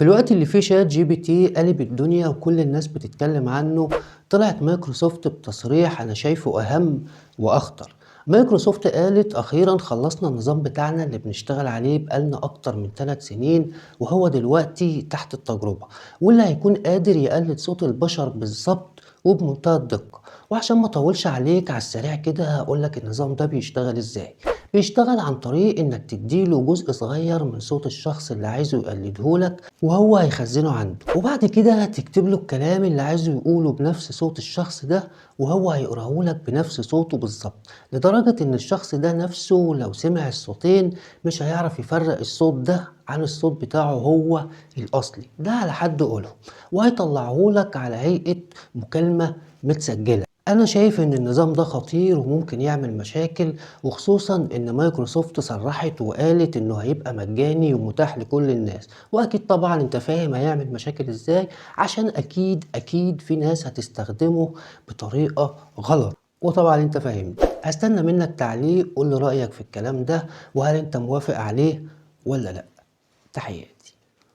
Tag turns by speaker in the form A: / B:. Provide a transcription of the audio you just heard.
A: في الوقت اللي فيه شات جي بي تي قلب الدنيا وكل الناس بتتكلم عنه، طلعت مايكروسوفت بتصريح أنا شايفه أهم وأخطر. مايكروسوفت قالت أخيرا خلصنا النظام بتاعنا اللي بنشتغل عليه بقالنا أكتر من 3 سنين، وهو دلوقتي تحت التجربة، واللي هيكون قادر يقلد صوت البشر بالظبط وبمنتهى الدقة. وعشان ما اطولش عليك على السريع كده هقولك النظام ده بيشتغل ازاي. بيشتغل عن طريق انك تديله جزء صغير من صوت الشخص اللي عايزه يقلدهولك، وهو هيخزنه عنده، وبعد كده تكتب له الكلام اللي عايزه يقوله بنفس صوت الشخص ده، وهو هيقراه لك بنفس صوته بالظبط، لدرجة ان الشخص ده نفسه لو سمع الصوتين مش هيعرف يفرق الصوت ده عن الصوت بتاعه هو الأصلي ده على حد قوله، وهيطلعه لك على هيئة مكالمة متسجلة. أنا شايف إن النظام ده خطير وممكن يعمل مشاكل، وخصوصا إن مايكروسوفت صرحت وقالت إنه هيبقى مجاني ومتاح لكل الناس، وأكيد طبعا أنت فاهم هيعمل مشاكل إزاي، عشان أكيد في ناس هتستخدمه بطريقة غلط. وطبعا أنت فاهمني. هستنى منك تعليق قول لي رأيك في الكلام ده، وهل أنت موافق عليه ولا لأ. تحياتي.